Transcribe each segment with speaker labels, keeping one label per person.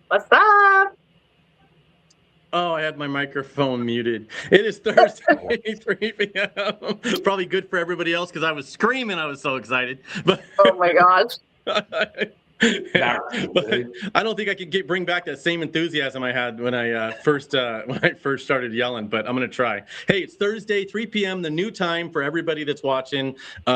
Speaker 1: What's up?
Speaker 2: Oh, I had my microphone muted. It is Thursday, 3 p.m. Probably good for everybody else because I was screaming. I was so excited. But
Speaker 1: Oh my gosh.
Speaker 2: but I don't think I could bring back that same enthusiasm I had when I first started yelling. But I'm going to try. Hey, it's Thursday, 3 p.m. The new time for everybody that's watching.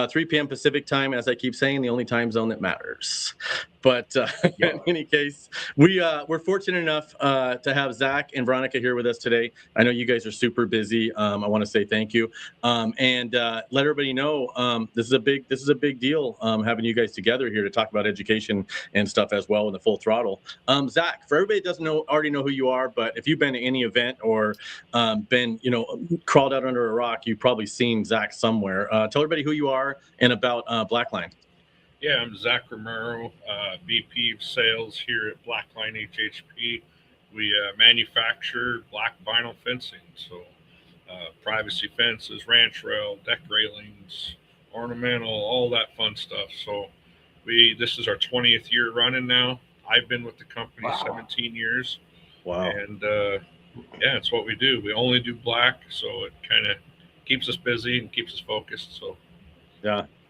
Speaker 2: 3 p.m. Pacific time, as I keep saying, the only time zone that matters. But in any case, we're fortunate enough to have Zach and Veronica here with us today. I know you guys are super busy. I want to say thank you and let everybody know this is a big deal having you guys together here to talk about education and stuff as well in the Full Throttle. Zach, for everybody that doesn't already know who you are, but if you've been to any event or been crawled out under a rock, you've probably seen Zach somewhere. Tell everybody who you are and about Blackline.
Speaker 3: Yeah, I'm Zach Romero, VP of Sales here at Blackline HHP. We manufacture black vinyl fencing, so privacy fences, ranch rail, deck railings, ornamental, all that fun stuff. So this is our 20th year running now. I've been with the company 17 years.
Speaker 2: Wow.
Speaker 3: And yeah, it's what we do. We only do black, so it kind of keeps us busy and keeps us focused. So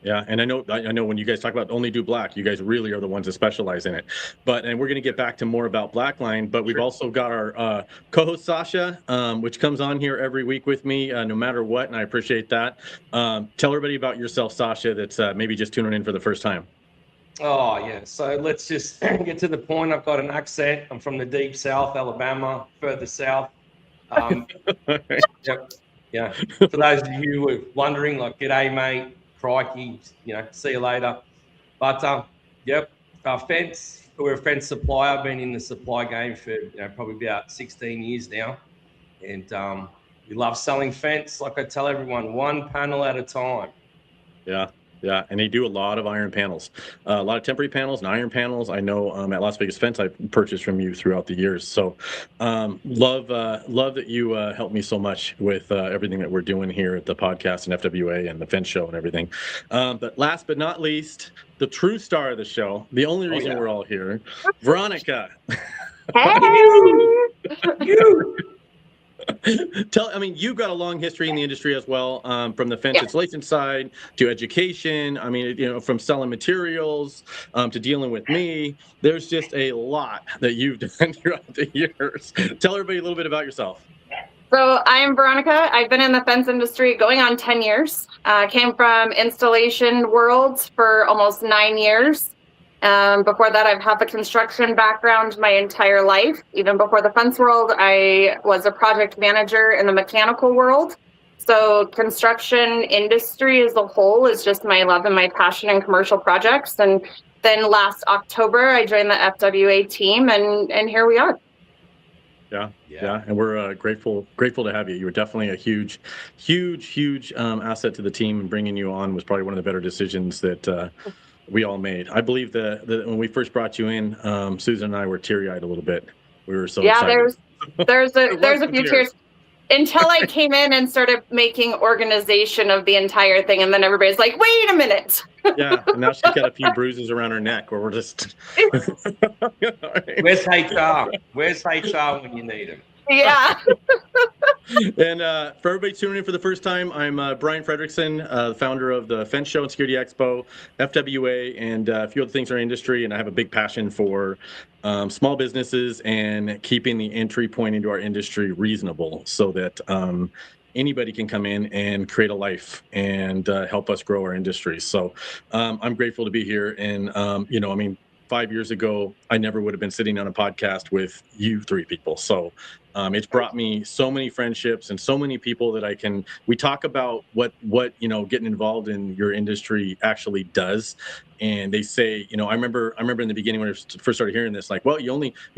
Speaker 2: Yeah, and I know when you guys talk about only do black, you guys really are the ones that specialize in it. And we're going to get back to more about Blackline, but we've also got our co-host Sasha, which comes on here every week with me, no matter what, and I appreciate that. Tell everybody about yourself, Sasha, that's maybe just tuning in for the first time.
Speaker 4: Oh, yeah. So let's just get to the point. I've got an accent. I'm from the deep south, Alabama, further south. Yep. Yeah. For those of you who are wondering, like, g'day, mate, crikey, see you later. But, yep, fence, we're a fence supplier. I've been in the supply game for probably about 16 years now. And we love selling fence. Like I tell everyone, one panel at a time.
Speaker 2: Yeah, and they do a lot of iron panels, a lot of temporary panels and iron panels. I know at Las Vegas Fence I've purchased from you throughout the years. So love that you helped me so much with everything that we're doing here at the podcast and FWA and the fence show and everything. But last but not least, the true star of the show, the only reason we're all here, Veronica.
Speaker 1: Hey!
Speaker 4: You.
Speaker 2: You've got a long history in the industry as well, from the fence installation side to education. I mean, from selling materials to dealing with me. There's just a lot that you've done throughout the years. Tell everybody a little bit about yourself.
Speaker 1: So I'm Veronica. I've been in the fence industry going on 10 years. Came from installation world for almost 9 years. Before that, I've had a construction background my entire life. Even before the fence world, I was a project manager in the mechanical world. So construction industry as a whole is just my love and my passion in commercial projects. And then last October, I joined the FWA team, and here we are.
Speaker 2: Yeah, and we're grateful to have you. You were definitely a huge asset to the team, and bringing you on was probably one of the better decisions that we all made. I believe that when we first brought you in, Susan and I were teary-eyed a little bit. We were so excited.
Speaker 1: there's a few tears until I came in and started making organization of the entire thing, and then everybody's like, "Wait a minute."
Speaker 2: Yeah, and now she's got a few bruises around her neck, where we're just.
Speaker 4: Where's HR? Where's HR when you need him?
Speaker 1: Yeah.
Speaker 2: And for everybody tuning in for the first time, I'm Brian Fredrickson, the founder of the Fence Show and Security Expo, FWA, and a few other things in our industry. And I have a big passion for small businesses and keeping the entry point into our industry reasonable so that anybody can come in and create a life and help us grow our industry. So I'm grateful to be here. And, 5 years ago, I never would have been sitting on a podcast with you three people. So it's brought me so many friendships and so many people that we talk about what getting involved in your industry actually does. And they say, I remember in the beginning when I first started hearing this, like, well,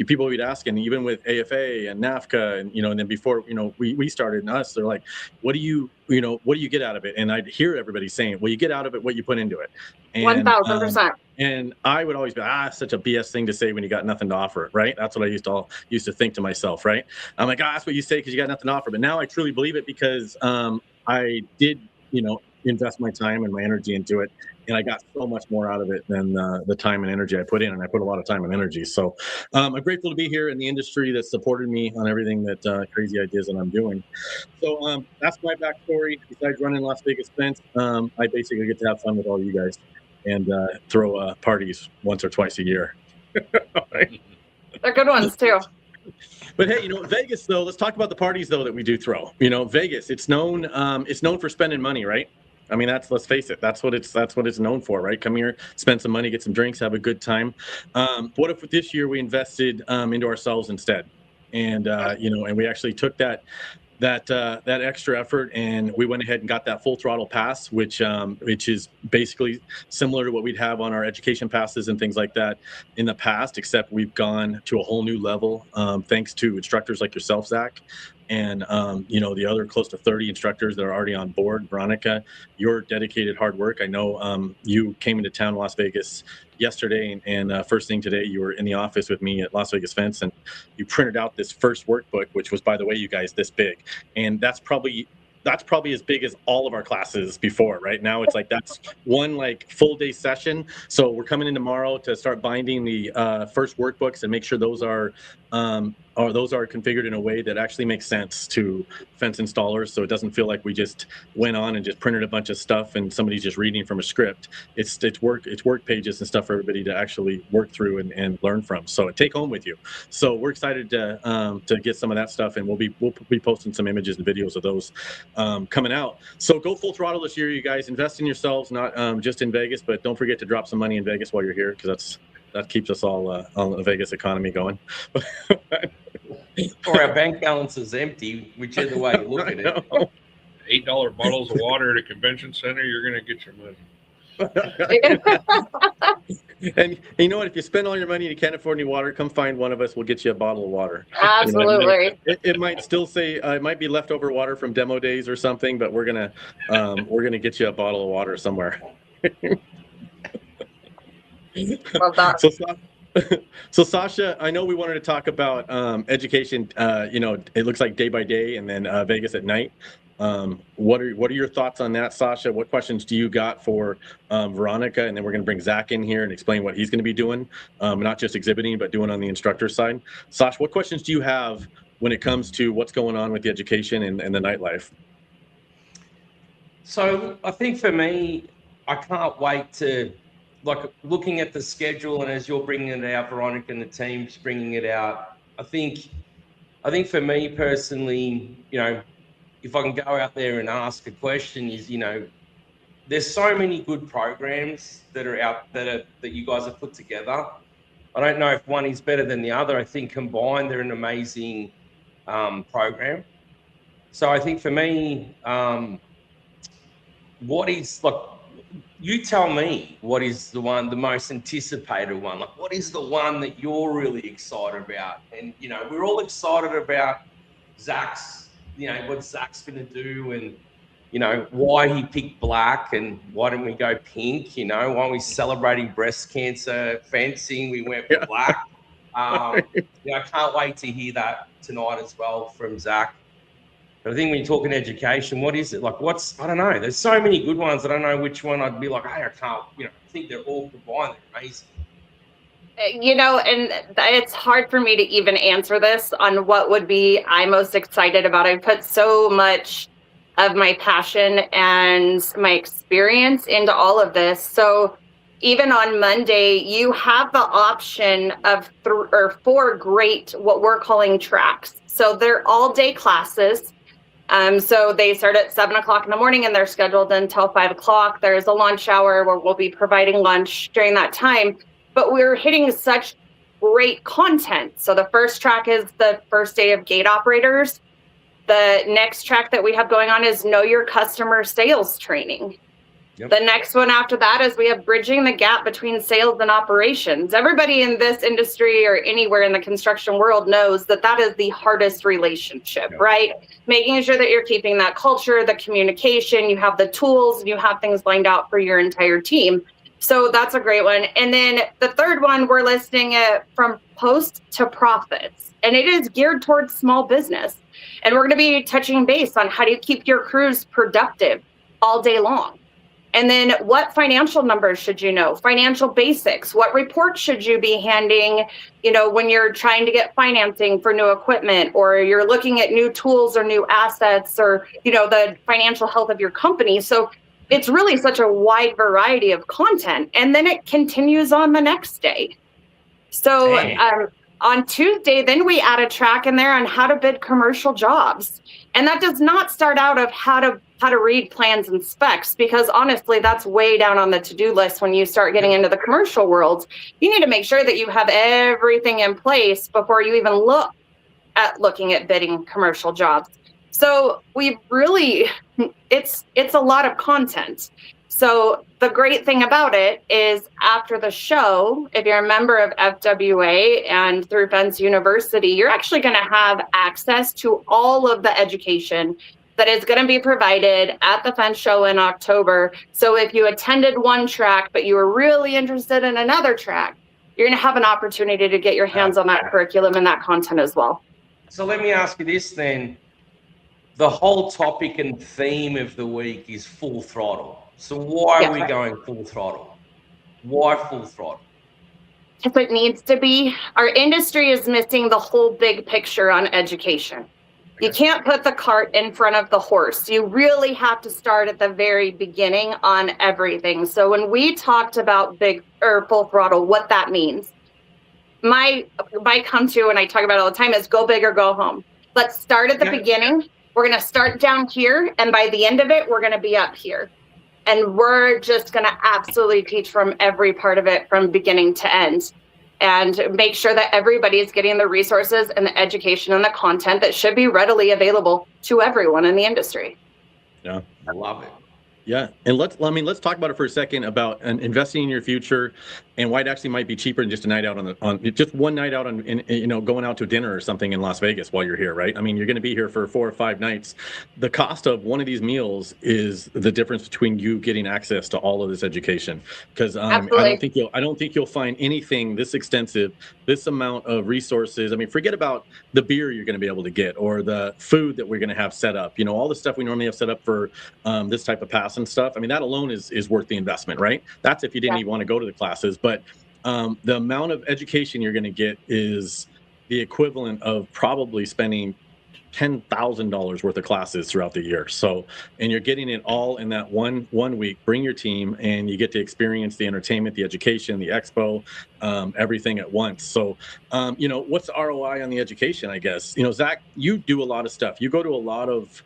Speaker 2: people would ask, and even with AFA and NAFCA, and, and then before, we started, and us, they're like, what do you get out of it? And I'd hear everybody saying, well, you get out of it what you put into it. And
Speaker 1: 1000%.
Speaker 2: And I would always be, such a BS thing to say when you got nothing to offer, right? That's what I used to think to myself, right? I'm like, that's what you say because you got nothing to offer. But now I truly believe it because I did, invest my time and my energy into it. And I got so much more out of it than the time and energy I put in. And I put a lot of time and energy. So I'm grateful to be here in the industry that supported me on everything that crazy ideas that I'm doing. So that's my backstory. Besides running Las Vegas Fence, I basically get to have fun with all you guys and throw parties once or twice a year.
Speaker 1: They're good ones too.
Speaker 2: But hey, Vegas though. Let's talk about the parties though that we do throw. Vegas. It's known for spending money, right? I mean, let's face it. That's what it's known for, right? Come here, spend some money, get some drinks, have a good time. What if this year we invested into ourselves instead, and and we actually took that extra effort and we went ahead and got that full throttle pass, which is basically similar to what we'd have on our education passes and things like that in the past, except we've gone to a whole new level thanks to instructors like yourself, Zach, and the other close to 30 instructors that are already on board. Veronica, your dedicated hard work. I know you came into town, Las Vegas, yesterday, and first thing today, you were in the office with me at Las Vegas Fence, and you printed out this first workbook, which was, by the way, you guys, this big, and that's probably as big as all of our classes before. Right now, it's like that's one full day session. So we're coming in tomorrow to start binding the first workbooks and make sure those are configured in a way that actually makes sense to fence installers, so it doesn't feel like we just went on and just printed a bunch of stuff and somebody's just reading from a script. It's work pages and stuff for everybody to actually work through and learn from. So take home with you. So we're excited to get some of that stuff, and we'll be posting some images and videos of those coming out. So go full throttle this year, you guys. Invest in yourselves, not just in Vegas, but don't forget to drop some money in Vegas while you're here, because that keeps us all on the Vegas economy going.
Speaker 4: Or our bank balance is empty, whichever way you look at it.
Speaker 3: $8 bottles of water at a convention center, you're going to get your money.
Speaker 2: And you know what? If you spend all your money and you can't afford any water, come find one of us. We'll get you a bottle of water.
Speaker 1: Absolutely.
Speaker 2: It might still say it might be leftover water from demo days or something, but we're gonna get you a bottle of water somewhere.
Speaker 1: Love that.
Speaker 2: So Sasha, I know we wanted to talk about education. It looks like day by day, and then Vegas at night. What are your thoughts on that, Sasha? What questions do you got for Veronica? And then we're going to bring Zach in here and explain what he's going to be doing, not just exhibiting, but doing on the instructor side. Sasha, what questions do you have when it comes to what's going on with the education and the nightlife?
Speaker 4: So I think for me, I can't wait to, looking at the schedule, and as you're bringing it out, Veronica, and the team's bringing it out, I think for me personally, if I can go out there and ask a question, is, there's so many good programs that are out that you guys have put together. I don't know if one is better than the other. I think combined, they're an amazing program. So I think for me, you tell me what is the most anticipated one. What is the one that you're really excited about? And, we're all excited about Zach's, what Zach's going to do, and, why he picked black, and why didn't we go pink? Why we celebrating breast cancer fencing, we went for black. I can't wait to hear that tonight as well from Zach. But I think when you're talking education, what is it? I don't know. There's so many good ones. I don't know which one I'd be like, hey, I can't, I think they're all combined. They're amazing.
Speaker 1: And it's hard for me to even answer this on what would be I'm most excited about. I put so much of my passion and my experience into all of this. So even on Monday, you have the option of 4 great, what we're calling tracks. So they're all day classes. So they start at 7:00 in the morning and they're scheduled until 5:00. There's a lunch hour where we'll be providing lunch during that time. But we're hitting such great content. So the first track is the first day of gate operators. The next track that we have going on is know your customer sales training. Yep. The next one after that is we have bridging the gap between sales and operations. Everybody in this industry or anywhere in the construction world knows that is the hardest relationship, right? Making sure that you're keeping that culture, the communication, you have the tools, and you have things lined out for your entire team. So that's a great one. And then the third one, we're listing it from post to profits. And it is geared towards small business. And we're going to be touching base on how do you keep your crews productive. all day long. And then what financial numbers should you know? Financial basics. What reports should you be handing, when you're trying to get financing for new equipment, or you're looking at new tools or new assets, or, the financial health of your company. So it's really such a wide variety of content. And then it continues on the next day. So on Tuesday, then we add a track in there on how to bid commercial jobs. And that does not start out of how to read plans and specs, because honestly, that's way down on the to-do list when you start getting into the commercial world. You need to make sure that you have everything in place before you even looking at bidding commercial jobs. So we really, it's a lot of content. So the great thing about it is after the show, if you're a member of FWA and through Fence University, you're actually going to have access to all of the education that is going to be provided at the Fence show in October. So if you attended one track, but you were really interested in another track, you're going to have an opportunity to get your hands on that curriculum and that content as well.
Speaker 4: So let me ask you this then. The whole topic and theme of the week is full throttle. So why are we going full throttle? Why full throttle?
Speaker 1: If it needs to be. Our industry is missing the whole big picture on education. You can't put the cart in front of the horse. You really have to start at the very beginning on everything. So when we talked about full throttle, what that means, my come to, and I talk about it all the time, is go big or go home. Let's start at the beginning. We're going to start down here, and by the end of it, we're going to be up here. And we're just going to absolutely teach from every part of it from beginning to end, and make sure that everybody is getting the resources and the education and the content that should be readily available to everyone in the industry.
Speaker 2: Yeah,
Speaker 4: I love it.
Speaker 2: Yeah, and let's talk about it for a second about investing in your future, and why it actually might be cheaper than just a night out on just one night out on going out to dinner or something in Las Vegas while you're here, right? I mean, you're going to be here for 4 or 5 nights. The cost of one of these meals is the difference between you getting access to all of this education. Because I don't think you'll find anything this extensive, this amount of resources. I mean, forget about the beer you're going to be able to get, or the food that we're going to have set up. All the stuff we normally have set up for this type of pass and stuff. I mean, that alone is worth the investment, right? That's if you didn't even want to go to the classes. But the amount of education you're going to get is the equivalent of probably spending $10,000 worth of classes throughout the year. So, and you're getting it all in that one week. Bring your team, and you get to experience the entertainment, the education, the expo, everything at once. So, what's the ROI on the education? I guess, Zach, you do a lot of stuff. You go to a lot of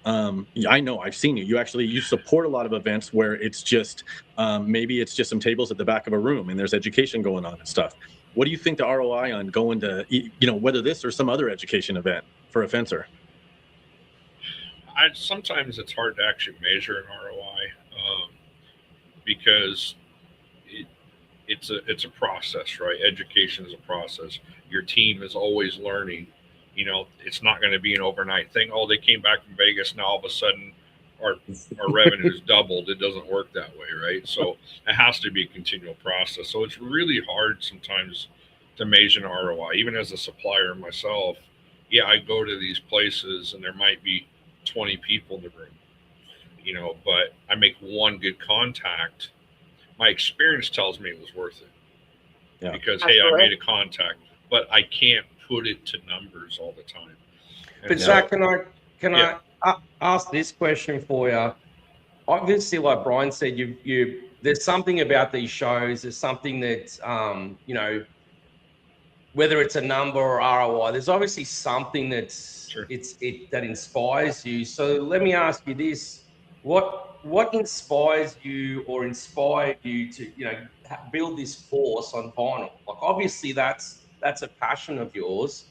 Speaker 2: I know, I've seen you. You support a lot of events where it's just maybe it's just some tables at the back of a room and there's education going on and stuff. What do you think the ROI on going to, whether this or some other education event for a fencer?
Speaker 3: Sometimes it's hard to actually measure an ROI because it's a process, right? Education is a process. Your team is always learning. It's not going to be an overnight thing. Oh, they came back from Vegas. Now all of a sudden our revenue's doubled. It doesn't work that way, right? So it has to be a continual process. So it's really hard sometimes to measure an ROI. Even as a supplier myself, I go to these places and there might be 20 people in the room, but I make one good contact. My experience tells me it was worth it. Yeah. Because, hey, I made a contact, but I can't put it to numbers all the time.
Speaker 4: But Zach, can I ask this question for you? Obviously, like Brian said, there's something about these shows. There's something that whether it's a number or ROI. There's obviously something that's that inspires you. So let me ask you this: what inspires you or inspired you to build this course on vinyl? Like, obviously that's a passion of yours.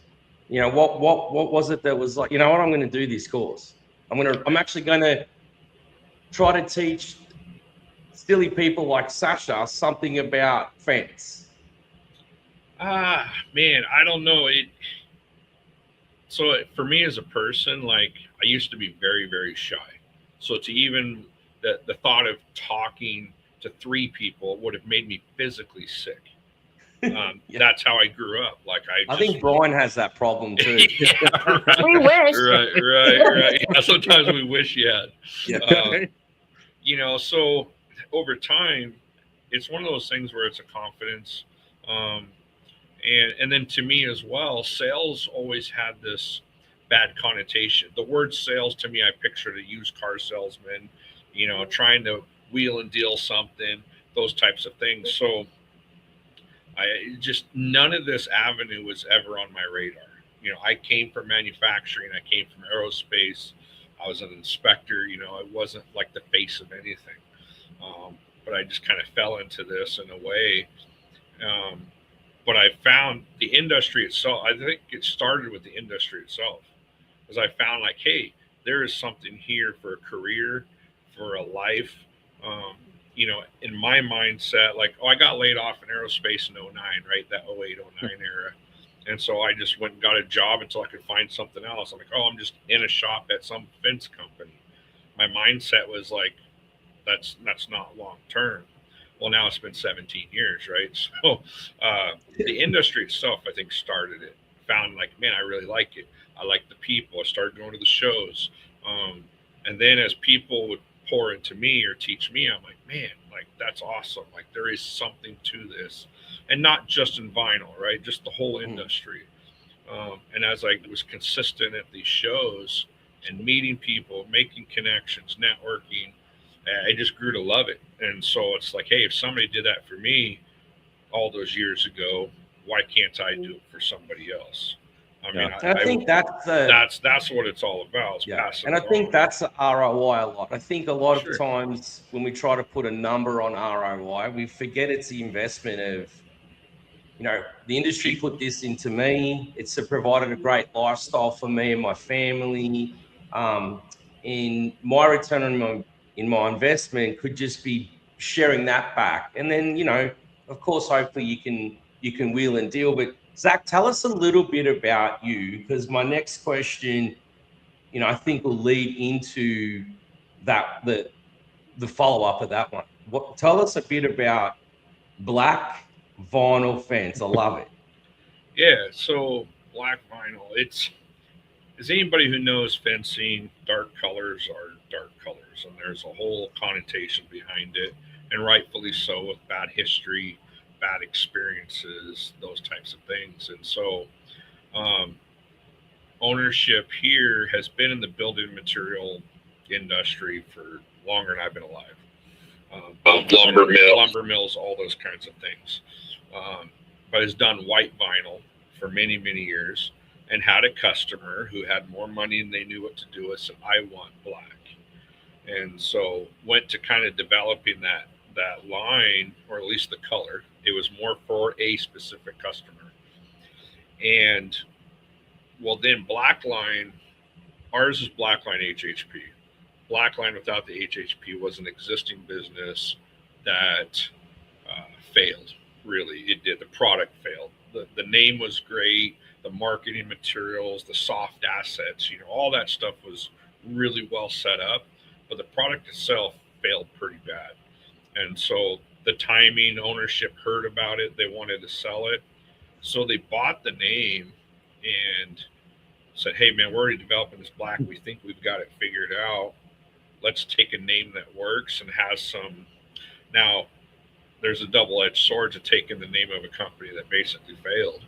Speaker 4: What was it that was like, I'm going to do this course. I'm actually going to try to teach silly people like Sasha something about fence.
Speaker 3: Man, I don't know. So for me as a person, like, I used to be very, very shy. So to even the thought of talking to 3 people would have made me physically sick. That's how I grew up. Like, I
Speaker 4: think Brian has that problem too.
Speaker 1: Right. We wish.
Speaker 3: Right. Yeah, sometimes we wish you had. So over time, it's one of those things where it's a confidence. Um, and then to me as well, sales always had this bad connotation. The word sales to me, I pictured a used car salesman, trying to wheel and deal something, those types of things. So I just none of this avenue was ever on my radar. I came from manufacturing, I came from aerospace, I was an inspector. I wasn't like the face of anything, but I just kind of fell into this in a way. Um, but I found the industry itself. I think it started with the industry itself, because I found like, hey, there is something here for a career, for a life. Um, in my mindset, like, oh, I got laid off in aerospace in '09, right? That '08, '09 era. And so I just went and got a job until I could find something else. I'm like, oh, I'm just in a shop at some fence company. My mindset was like, that's not long term. Well, now it's been 17 years, right? So the industry itself, I think, started it. Found like, man, I really like it. I like the people. I started going to the shows, and then as people would pour into me or teach me, I'm like, man, like that's awesome. Like there is something to this, and not just in vinyl, right? Just the whole industry. And as I was consistent at these shows and meeting people, making connections, networking, I just grew to love it. And so it's like, hey, if somebody did that for me all those years ago, why can't I do it for somebody else? I mean,
Speaker 4: I think
Speaker 3: that's what it's all about.
Speaker 4: And I think that's ROI a lot. I think a lot
Speaker 3: Sure.
Speaker 4: of times when we try to put a number on ROI, we forget it's the investment of, the industry put this into me. It's provided a great lifestyle for me and my family. And my return on my investment could just be sharing that back. And then, of course, hopefully you can wheel and deal. But Zach, tell us a little bit about you, because my next question, I think will lead into that the follow up of that one. Tell us a bit about Black Vinyl Fence. I love it.
Speaker 3: Yeah, so black vinyl. It's as anybody who knows fencing, dark colors are dark colors, and there's a whole connotation behind it, and rightfully so, with bad history, bad experiences, those types of things. And so, um, ownership here has been in the building material industry for longer than I've been alive. Lumber mills, all those kinds of things. Um, but has done white vinyl for many, many years, and had a customer who had more money than they knew what to do with, said, I want black. And so went to kind of developing that line, or at least the color. It was more for a specific customer. And well, then Blackline, ours is Blackline HHP. Blackline without the HHP was an existing business that failed. Really, it did. The product failed. The name was great. The marketing materials, the soft assets, all that stuff was really well set up, but the product itself failed pretty bad. And so the timing, ownership heard about it. They wanted to sell it, so they bought the name and said, "Hey, man, we're already developing this black. We think we've got it figured out. Let's take a name that works and has some." Now, there's a double-edged sword to taking the name of a company that basically failed.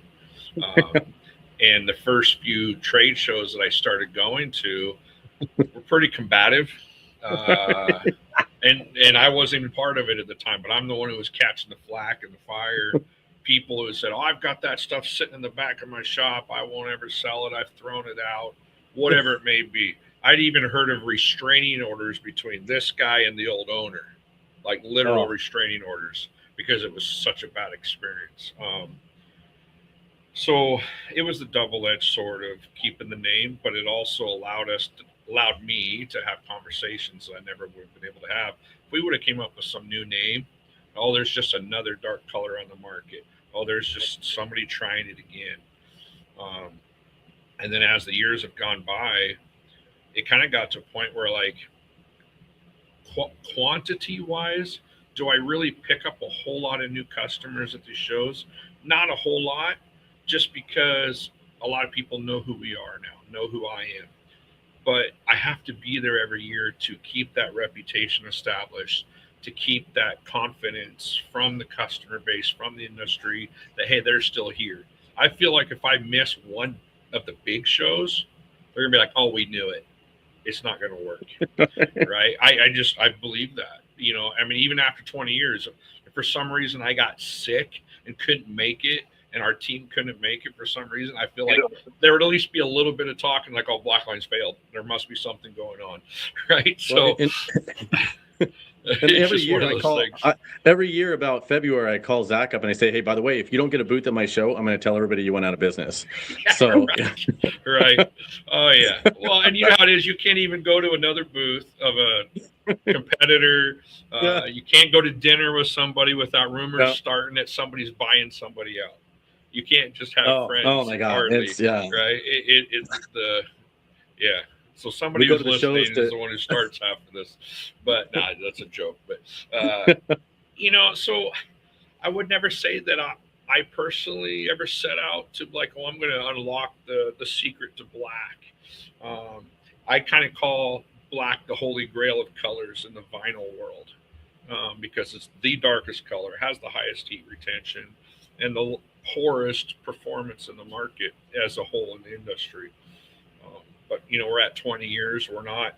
Speaker 3: And the first few trade shows that I started going to were pretty combative. And I wasn't even part of it at the time, but I'm the one who was catching the flack and the fire. People who said, "Oh, I've got that stuff sitting in the back of my shop. I won't ever sell it. I've thrown it out," whatever it may be. I'd even heard of restraining orders between this guy and the old owner, like literal restraining orders, because it was such a bad experience. So it was the double-edged sword of keeping the name, but it also allowed me to have conversations that I never would have been able to have. If we would have came up with some new name, oh, there's just another dark color on the market. Oh, there's just somebody trying it again. And then as the years have gone by, it kind of got to a point where, like, quantity-wise, do I really pick up a whole lot of new customers at these shows? Not a whole lot, just because a lot of people know who we are now, know who I am. but I have to be there every year to keep that reputation established, to keep that confidence from the customer base, from the industry, that hey, they're still here. I feel like if I miss one of the big shows, they're gonna be like, oh, we knew it. It's not gonna work. Right? I believe that. You know, I mean, even after 20 years, if for some reason I got sick and couldn't make it, and our team couldn't make it for some reason, I feel like there would at least be a little bit of talking like, oh, Black Line's failed. There must be something going on. Right. So
Speaker 2: Well, and every year about February, I call Zach up and I say, hey, by the way, if you don't get a booth at my show, I'm going to tell everybody you went out of business.
Speaker 3: Yeah,
Speaker 2: so
Speaker 3: right. Oh yeah. Well, and you know how it is. You can't even go to another booth of a competitor. You can't go to dinner with somebody without rumors starting that somebody's buying somebody out. You can't just have friends.
Speaker 2: Oh my God.
Speaker 3: Hardly,
Speaker 2: it's
Speaker 3: right. It's the So somebody who's listening is the one who starts half of this, but nah, that's a joke. But you know, so I would never say that I personally ever set out to like, oh, I'm going to unlock the secret to black. I kind of call black the holy grail of colors in the vinyl world, because it's the darkest color, has the highest heat retention, and the poorest performance in the market as a whole in the industry. But you know, we're at 20 years. We're not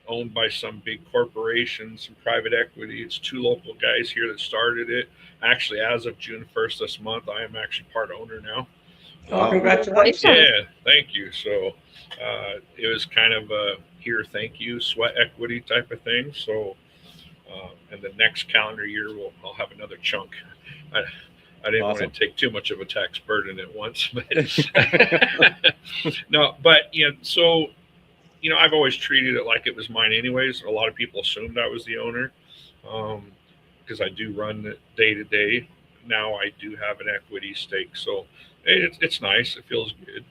Speaker 3: owned by some big corporation, some private equity. It's two local guys here that started it. Actually, as of June 1st this month, I am actually part owner now.
Speaker 4: Oh, congratulations.
Speaker 3: Yeah, thank you. So it was kind of a here, thank you, sweat equity type of thing. So and the next calendar year, I'll have another chunk. I didn't want to take too much of a tax burden at once, but no, but you know, so you know, I've always treated it like it was mine anyways. A lot of people assumed I was the owner, because I do run it day to day. Now I do have an equity stake, so it's nice. It feels good.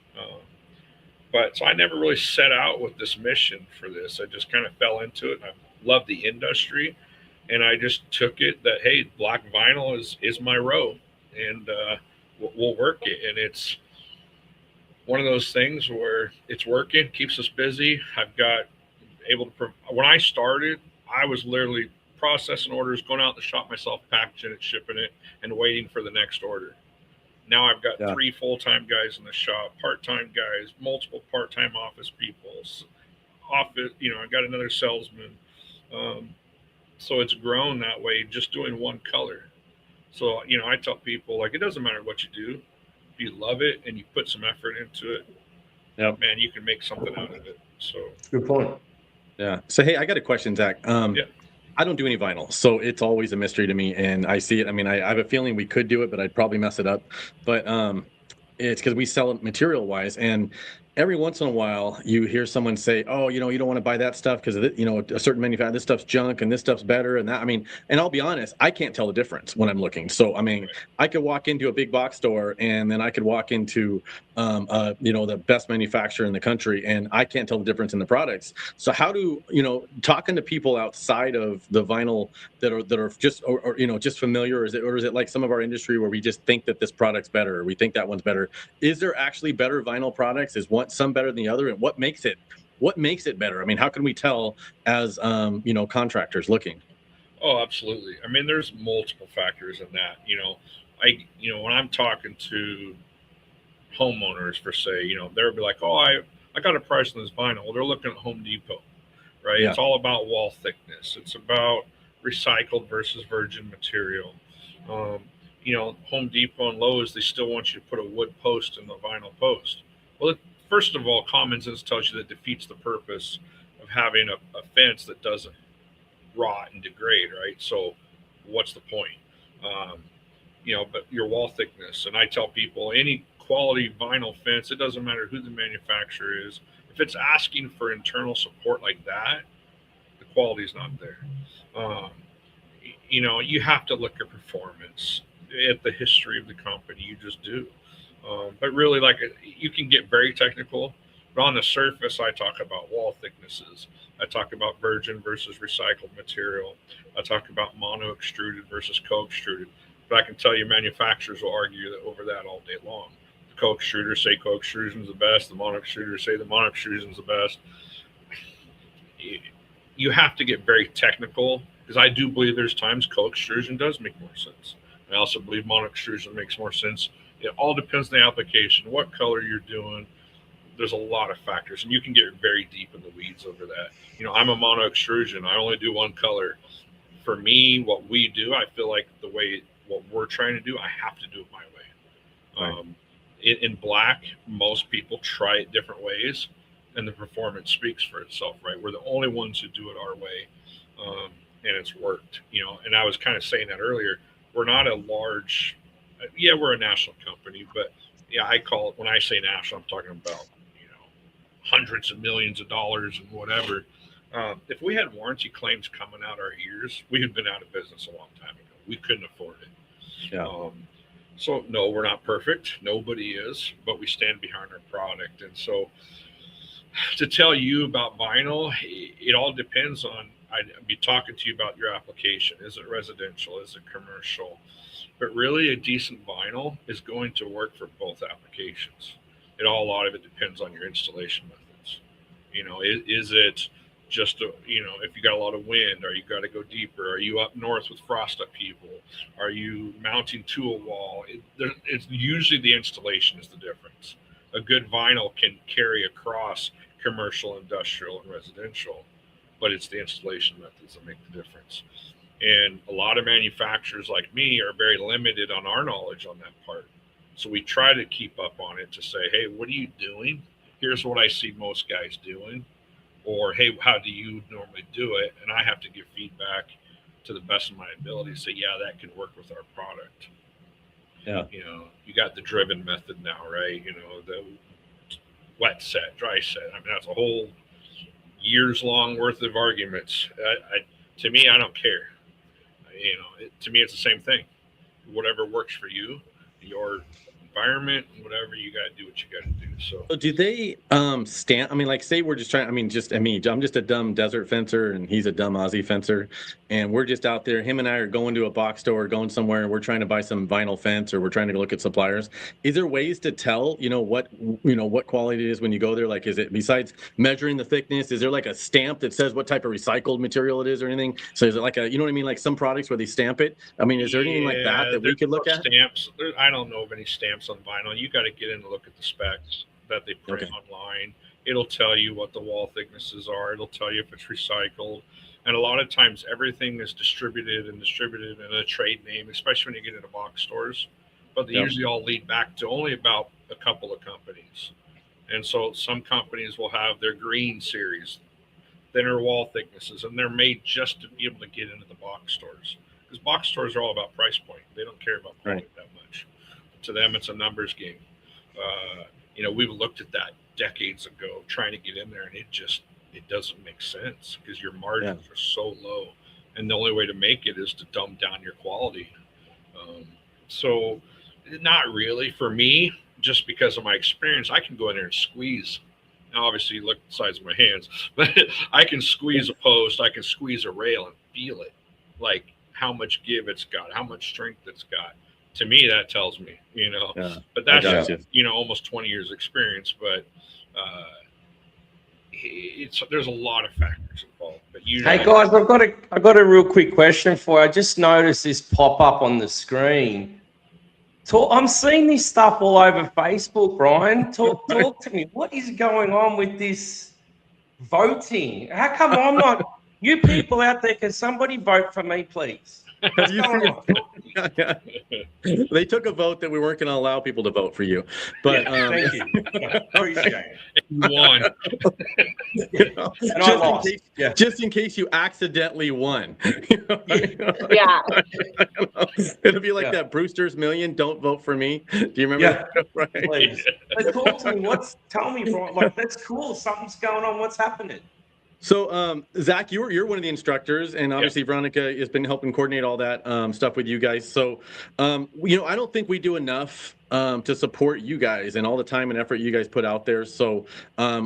Speaker 3: But so I never really set out with this mission for this. I just kind of fell into it. And I love the industry, and I just took it that hey, black vinyl is my row, and we'll work it. And it's one of those things where it's working, keeps us busy. I've got able to. When I started, I was literally processing orders, going out in the shop myself, packaging it, shipping it, and waiting for the next order. Now I've got 3 full-time guys in the shop, part-time guys, multiple part-time office people, office. You know, I got another salesman. So it's grown that way, just doing one color. So you know, I tell people like it doesn't matter what you do, if you love it and you put some effort into it, man, you can make something out of it. So
Speaker 4: good point.
Speaker 2: Yeah. So hey, I got a question, Zach. I don't do any vinyl, so it's always a mystery to me, and I see it. I mean, I have a feeling we could do it, but I'd probably mess it up. But it's because we sell it material-wise, and every once in a while you hear someone say, oh, you know, you don't want to buy that stuff because, you know, a certain manufacturer, this stuff's junk and this stuff's better and that. I mean, and I'll be honest, I can't tell the difference when I'm looking. So, I mean, I could walk into a big box store and then I could walk into, you know, the best manufacturer in the country, and I can't tell the difference in the products. So how do, you know, talking to people outside of the vinyl that are just, or you know, just familiar, or is it like some of our industry where we just think that this product's better, or we think that one's better? Is there actually better vinyl products? Is some better than the other, and what makes it better? I mean, how can we tell as you know, contractors looking?
Speaker 3: Oh, absolutely. I mean, there's multiple factors in that. You know, when I'm talking to homeowners for say, you know, they'll be like, oh, I got a price on this vinyl. Well, they're looking at Home Depot, right? It's all about wall thickness. It's about recycled versus virgin material. You know, Home Depot and Lowe's, they still want you to put a wood post in the vinyl post. Well, first of all, common sense tells you that defeats the purpose of having a fence that doesn't rot and degrade, right? So what's the point? You know, but your wall thickness. And I tell people, any quality vinyl fence, it doesn't matter who the manufacturer is, if it's asking for internal support like that, the quality's not there. You know, you have to look at performance, at the history of the company. You just do. But really, like, you can get very technical, but on the surface, I talk about wall thicknesses. I talk about virgin versus recycled material. I talk about mono extruded versus co-extruded. But I can tell you, manufacturers will argue that over that all day long. Coke extruders say Coke extrusion's the best. The mono extruders say the mono extrusion's the best. You have to get very technical, because I do believe there's times Coke extrusion does make more sense. I also believe mono extrusion makes more sense. It all depends on the application, what color you're doing. There's a lot of factors, and you can get very deep in the weeds over that. I'm a mono extrusion. I only do one color. For me, what we do, I feel like what we're trying to do, I have to do it my way.
Speaker 2: Right.
Speaker 3: In black, most people try it different ways, and the performance speaks for itself, right? We're the only ones who do it our way, and it's worked. And I was kind of saying that earlier. We're not a large, we're a national company, but I call it, when I say national, I'm talking about hundreds of millions of dollars and whatever. If we had warranty claims coming out our ears, we had been out of business a long time ago. We couldn't afford it.
Speaker 2: Yeah.
Speaker 3: So no, we're not perfect. Nobody is, but we stand behind our product. And so to tell you about vinyl, it all depends on, I'd be talking to you about your application. Is it residential? Is it commercial? But really a decent vinyl is going to work for both applications. A lot of it depends on your installation methods. Is it just, if you got a lot of wind, or you got to go deeper? Are you up north with frost upheaval? Are you mounting to a wall? It's usually the installation is the difference. A good vinyl can carry across commercial, industrial, and residential, but it's the installation methods that make the difference. And a lot of manufacturers like me are very limited on our knowledge on that part. So we try to keep up on it to say, hey, what are you doing? Here's what I see most guys doing. Or, hey, how do you normally do it? And I have to give feedback to the best of my ability. Say, yeah, that can work with our product.
Speaker 2: Yeah.
Speaker 3: You got the driven method now, right? The wet set, dry set. I mean, that's a whole years long worth of arguments. To me, I don't care. To me, it's the same thing. Whatever works for you, your environment, whatever, you got to do what you got to do. So
Speaker 2: do they stamp? I mean, like, say we're just trying. I mean, I'm just a dumb desert fencer, and he's a dumb Aussie fencer, and we're just out there. Him and I are going to a box store, going somewhere, and we're trying to buy some vinyl fence, or we're trying to look at suppliers. Is there ways to tell, what quality it is when you go there? Like, is it, besides measuring the thickness, is there like a stamp that says what type of recycled material it is, or anything? So is it like you know what I mean? Like some products where they stamp it. I mean, is there anything like that we could look at?
Speaker 3: Stamps. I don't know of any stamps on vinyl. You got to get in and look at the specs that they print online. It'll tell you what the wall thicknesses are. It'll tell you if it's recycled. And a lot of times everything is distributed in a trade name, especially when you get into box stores. But they usually all lead back to only about a couple of companies. And so some companies will have their green series, thinner wall thicknesses, and they're made just to be able to get into the box stores. Because box stores are all about price point. They don't care about quality that much. To them, it's a numbers game. We've looked at that decades ago, trying to get in there, and it doesn't make sense because your margins are so low, and the only way to make it is to dumb down your quality. So not really for me, just because of my experience. I can go in there and squeeze. Now, obviously, look at the size of my hands, but I can squeeze a post, I can squeeze a rail and feel it, like how much give it's got, how much strength it's got. To me, that tells me, but that's just, almost 20 years experience, but there's a lot of factors involved. But
Speaker 4: hey guys, I've got a real quick question for you. I just noticed this pop up on the screen. I'm seeing this stuff all over Facebook, Brian. Talk to me. What is going on with this voting? How come I'm not? You people out there, can somebody vote for me, please?
Speaker 2: Have you seen? They took a vote that we weren't going to allow people to vote for you, but
Speaker 4: thank you. Appreciate it.
Speaker 3: You won.
Speaker 4: And I lost.
Speaker 2: Just in case you accidentally won.
Speaker 1: Yeah.
Speaker 2: It'll be like that Brewster's Million. Don't vote for me. Do you remember?
Speaker 4: Yeah. Right. Please. But talk to me. Tell me, Brian. Like, that's cool. Something's going on. What's happening?
Speaker 2: So, Zach, you're one of the instructors, and obviously Veronica has been helping coordinate all that stuff with you guys. So, I don't think we do enough to support you guys and all the time and effort you guys put out there. So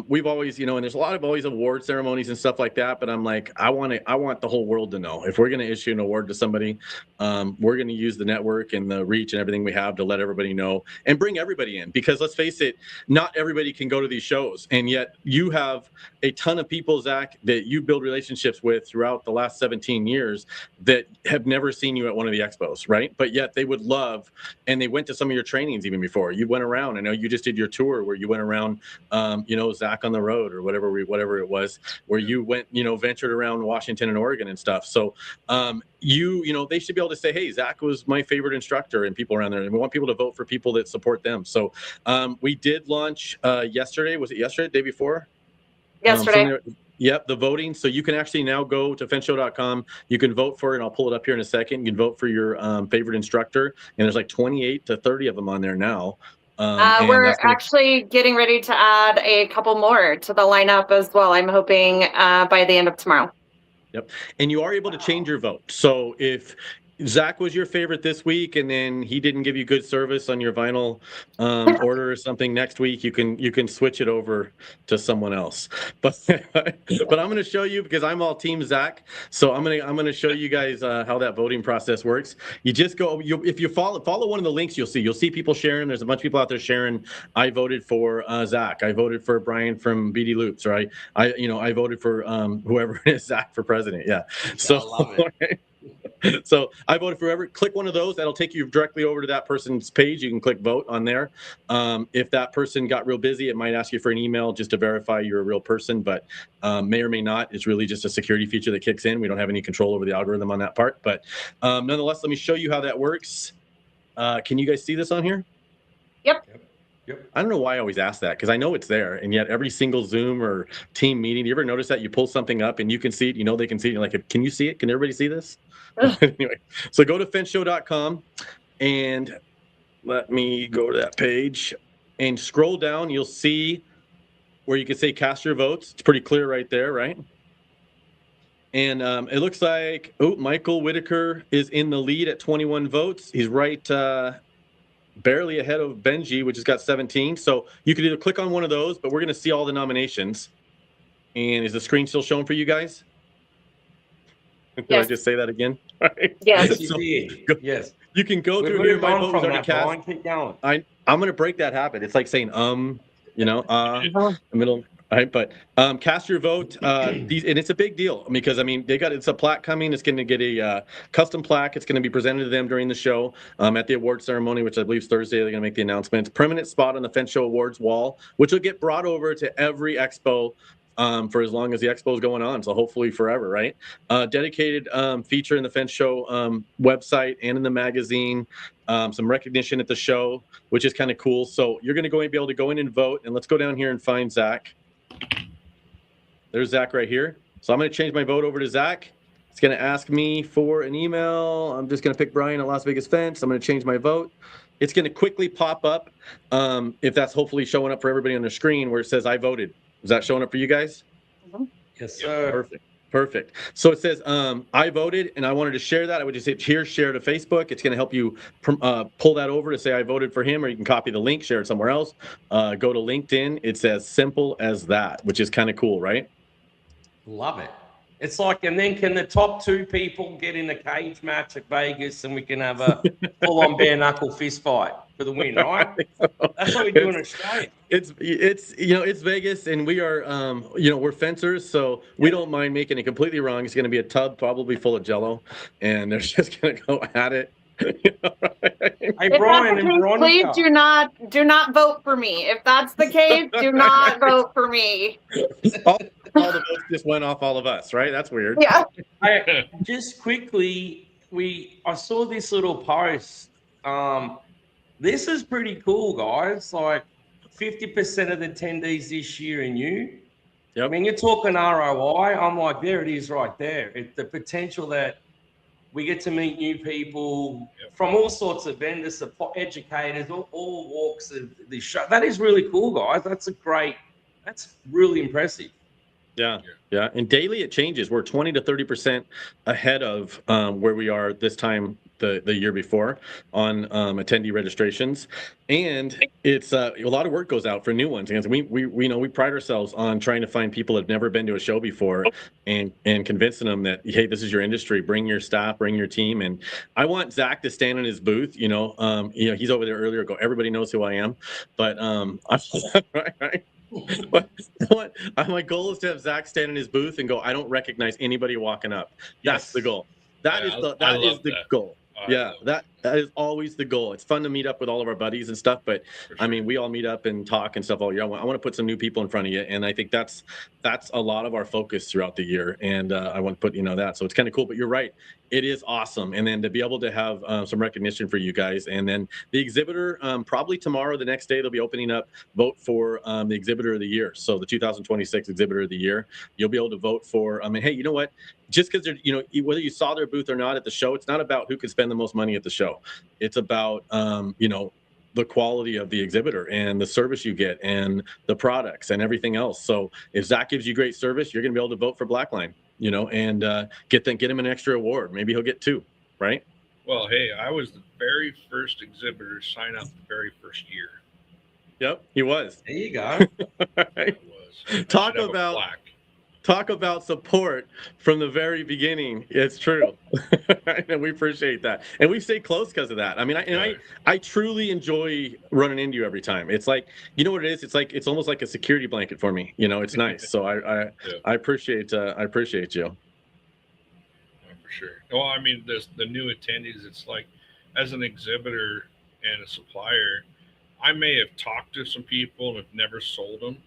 Speaker 2: we've always, and there's a lot of always award ceremonies and stuff like that. But I'm like, I want the whole world to know if we're going to issue an award to somebody, we're going to use the network and the reach and everything we have to let everybody know and bring everybody in. Because let's face it, not everybody can go to these shows, and yet you have a ton of people, Zach, that you build relationships with throughout the last 17 years that have never seen you at one of the expos, right? But yet they would love, and they went to some of your trainings even before. You went around. I know you just did your tour where you went around, Zach on the road or whatever it was, where you went, ventured around Washington and Oregon and stuff. So they should be able to say, hey, Zach was my favorite instructor, and people around there. And we want people to vote for people that support them. So we did launch yesterday. Was it yesterday? The day before?
Speaker 1: Yesterday.
Speaker 2: Yep, the voting. So you can actually now go to fentshow.com. You can vote for it, and I'll pull it up here in a second. You can vote for your favorite instructor, and there's like 28 to 30 of them on there now.
Speaker 1: We're actually getting ready to add a couple more to the lineup as well. I'm hoping by the end of tomorrow.
Speaker 2: Yep, and you are able to change your vote. So if Zach was your favorite this week, and then he didn't give you good service on your vinyl order or something next week, you can switch it over to someone else. But I'm going to show you, because I'm all team Zach. So I'm going to show you guys how that voting process works. You just go. If you follow one of the links, you'll see people sharing. There's a bunch of people out there sharing. I voted for Zach. I voted for Brian from BD Loops. Or I voted for whoever it is, Zach for president. Yeah. So.
Speaker 4: I love it.
Speaker 2: So I voted for whoever. Click one of those. That'll take you directly over to that person's page. You can click vote on there. If that person got real busy, it might ask you for an email just to verify you're a real person, but may or may not. It's really just a security feature that kicks in. We don't have any control over the algorithm on that part. But nonetheless, let me show you how that works. Can you guys see this on here?
Speaker 1: Yep.
Speaker 2: I don't know why I always ask that, because I know it's there, and yet every single Zoom or team meeting, you ever notice that you pull something up and you can see it, they can see it, you're like, can you see it? Can everybody see this? Anyway, so go to fentshow.com and let me go to that page and scroll down. You'll see where you can say cast your votes. It's pretty clear right there, right? And it looks like, Michael Whitaker is in the lead at 21 votes. He's right barely ahead of Benji, which has got 17. So you could either click on one of those, but we're going to see all the nominations. And is the screen still showing for you guys? Did I just say that again? Right.
Speaker 1: Yes.
Speaker 4: You did. Yes.
Speaker 2: You can go through here. My vote was already cast.
Speaker 4: Keep going.
Speaker 2: I'm going to break that habit. It's like saying the middle. Right, but cast your vote. And it's a big deal because it's a plaque coming. It's going to get a custom plaque. It's going to be presented to them during the show at the award ceremony, which I believe is Thursday. They're going to make the announcement. Permanent spot on the Fence Show Awards wall, which will get brought over to every expo for as long as the expo is going on. So hopefully forever, right? Dedicated feature in the Fence Show website and in the magazine. Some recognition at the show, which is kind of cool. So you're going to be able to go in and vote. And let's go down here and find Zach. There's Zach right here. So I'm going to change my vote over to Zach. It's going to ask me for an email. I'm just going to pick Brian at Las Vegas Fence. I'm going to change my vote. It's going to quickly pop up if that's hopefully showing up for everybody on the screen where it says I voted. Is that showing up for you guys?
Speaker 4: Yes, sir.
Speaker 2: Perfect. So it says I voted, and I wanted to share that. I would just hit here, share to Facebook. It's going to help you pull that over to say I voted for him, or you can copy the link, share it somewhere else. Go to LinkedIn. It's as simple as that, which is kind of cool, right?
Speaker 4: Love it. It's like, and then can the top two people get in a cage match at Vegas, and we can have a full-on bare knuckle fist fight for the win, right? That's what we do in Australia.
Speaker 2: It's Vegas, and we are we're fencers, so we don't mind making it completely wrong. It's going to be a tub probably full of Jello, and they're just going to go at it.
Speaker 4: Hey, Brian and Veronica,
Speaker 1: please do not vote for me. If that's the case, do not vote for me.
Speaker 2: All the votes just went off all of us, right? That's weird.
Speaker 1: Yeah.
Speaker 4: Just quickly, I saw this little post. This is pretty cool, guys. Like 50% of the attendees this year are new. Yep. I mean, you're talking ROI. I'm like, there it is right there. The potential that we get to meet new people from all sorts of vendors, educators, all walks of the show. That is really cool, guys. That's really impressive.
Speaker 2: Yeah. And daily it changes. We're 20 to 30% ahead of where we are this time the year before on attendee registrations, and it's a lot of work goes out for new ones. And we pride ourselves on trying to find people that have never been to a show before, and convincing them that, hey, this is your industry. Bring your staff, bring your team. And I want Zach to stand in his booth. He's over there earlier. Go, everybody knows who I am, but right. But my goal is to have Zach stand in his booth and go, I don't recognize anybody walking up. That's the goal. That is the goal. Yeah, that is always the goal. It's fun to meet up with all of our buddies and stuff, but sure. I mean, we all meet up and talk and stuff all year. I want to put some new people in front of you, and I think that's a lot of our focus throughout the year. And I want to put that. So it's kind of cool. But you're right, it is awesome. And then to be able to have some recognition for you guys, and then the exhibitor, probably tomorrow, the next day, they'll be opening up vote for the exhibitor of the year. So the 2026 exhibitor of the year, you'll be able to vote for. Hey, you know what? Just because they're, whether you saw their booth or not at the show, it's not about who can spend the most money at the show. It's about, the quality of the exhibitor and the service you get and the products and everything else. So if Zach gives you great service, you're going to be able to vote for Blackline, and get him an extra award. Maybe he'll get 2, right?
Speaker 3: Well, hey, I was the very first exhibitor to sign up the very first year.
Speaker 2: Yep, he was.
Speaker 4: There you go.
Speaker 2: Right? Talk about support from the very beginning. It's true. And we appreciate that. And we stay close because of that. I mean, I truly enjoy running into you every time. It's like, you know what it is? It's almost like a security blanket for me. It's nice. So I appreciate you.
Speaker 3: Oh, for sure. Well, I mean, the new attendees, it's like, as an exhibitor and a supplier, I may have talked to some people and have never sold them.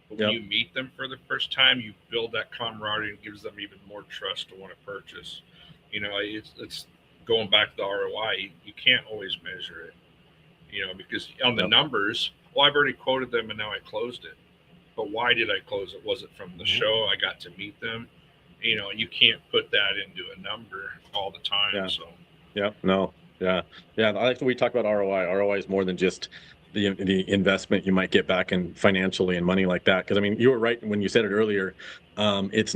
Speaker 3: When you meet them for the first time, you build that camaraderie and gives them even more trust to want to purchase. It's going back to the ROI. You can't always measure it, because on the numbers, well, I've already quoted them and now I closed it. But why did I close it? Was it from the show? I got to meet them. You can't put that into a number all the time.
Speaker 2: Yeah.
Speaker 3: So.
Speaker 2: Yeah. No. Yeah. Yeah. I like when we talk about ROI. ROI is more than just the investment you might get back in financially and money like that. Because I mean, you were right when you said it earlier. There's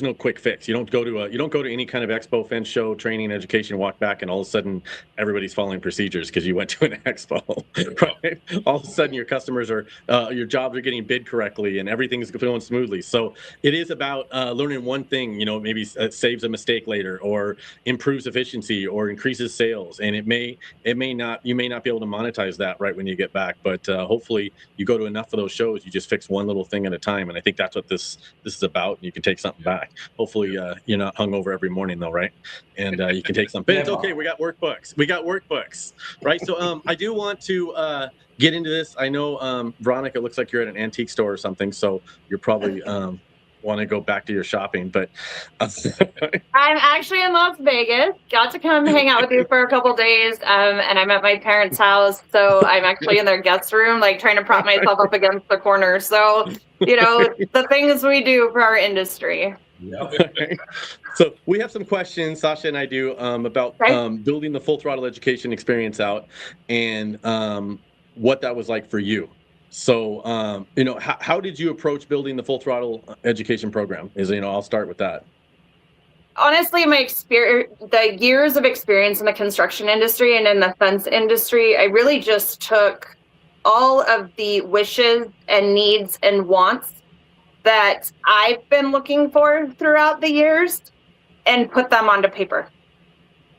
Speaker 2: no quick fix. You don't go to any kind of expo, fence show, training, education, walk back, and all of a sudden everybody's following procedures because you went to an expo. Right? All of a sudden your customers are, your jobs are getting bid correctly and everything's going smoothly. So it is about learning one thing. Maybe saves a mistake later, or improves efficiency, or increases sales. And you may not be able to monetize that right when you get back, but hopefully you go to enough of those shows, you just fix one little thing at a time. And I think that's what this is about. And you can take something back. Hopefully you're not hungover every morning though, right? And you can take something. But it's okay. We got workbooks, right? So I do want to get into this. I know, Veronica, it looks like you're at an antique store or something, so you're probably want to go back to your shopping, but
Speaker 1: I'm actually in Las Vegas. Got to come hang out with you for a couple days, and I'm at my parents' house, so I'm actually in their guest room, like trying to prop myself up against the corner. So, the things we do for our industry.
Speaker 2: Okay. So we have some questions, Sasha and I do, about building the Full Throttle education experience out, and what that was like for you. So, how did you approach building the Full Throttle education program? I'll start with that.
Speaker 1: Honestly, the years of experience in the construction industry and in the fence industry, I really just took all of the wishes and needs and wants that I've been looking for throughout the years and put them onto paper.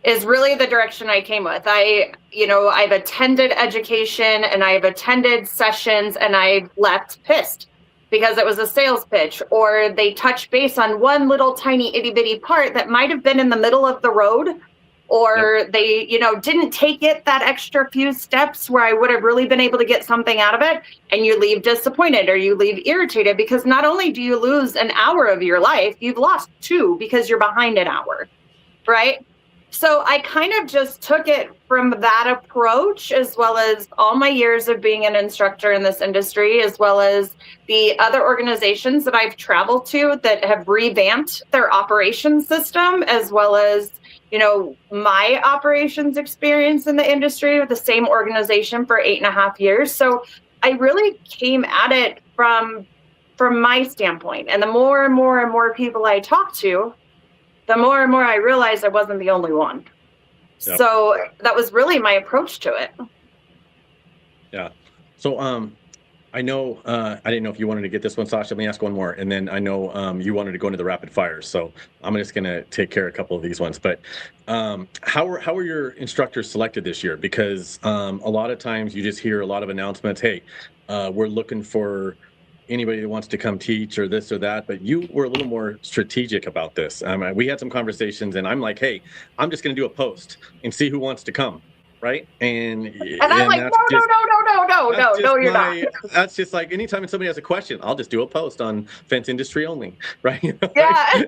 Speaker 1: Is really the direction I came with. I've attended education and I've attended sessions and I've left pissed because it was a sales pitch, or they touched base on one little tiny itty bitty part that might have been in the middle of the road, or they, didn't take it that extra few steps where I would have really been able to get something out of it. And you leave disappointed or you leave irritated because not only do you lose an hour of your life, you've lost 2 because you're behind an hour, right? So I kind of just took it from that approach, as well as all my years of being an instructor in this industry, as well as the other organizations that I've traveled to that have revamped their operations system, as well as, my operations experience in the industry with the same organization for 8.5 years. So I really came at it from my standpoint. And the more and more and more people I talk to, the more and more I realized I wasn't the only one.
Speaker 2: Yep.
Speaker 1: So that was really my approach to it.
Speaker 2: Yeah. So I know I didn't know if you wanted to get this one, Sasha. Let me ask one more, and then I know you wanted to go into the rapid fires. So I'm just going to take care of a couple of these ones. But how were your instructors selected this year? Because a lot of times you just hear a lot of announcements. Hey, we're looking for anybody that wants to come teach or this or that. But you were a little more strategic about this. We had some conversations, and I'm like, hey, I'm just going to do a post and see who wants to come. Right. And
Speaker 1: I'm like,
Speaker 2: that's
Speaker 1: no,
Speaker 2: just
Speaker 1: no, you're not.
Speaker 2: That's just like anytime somebody has a question, I'll just do a post on fence industry only, right?
Speaker 1: Yeah.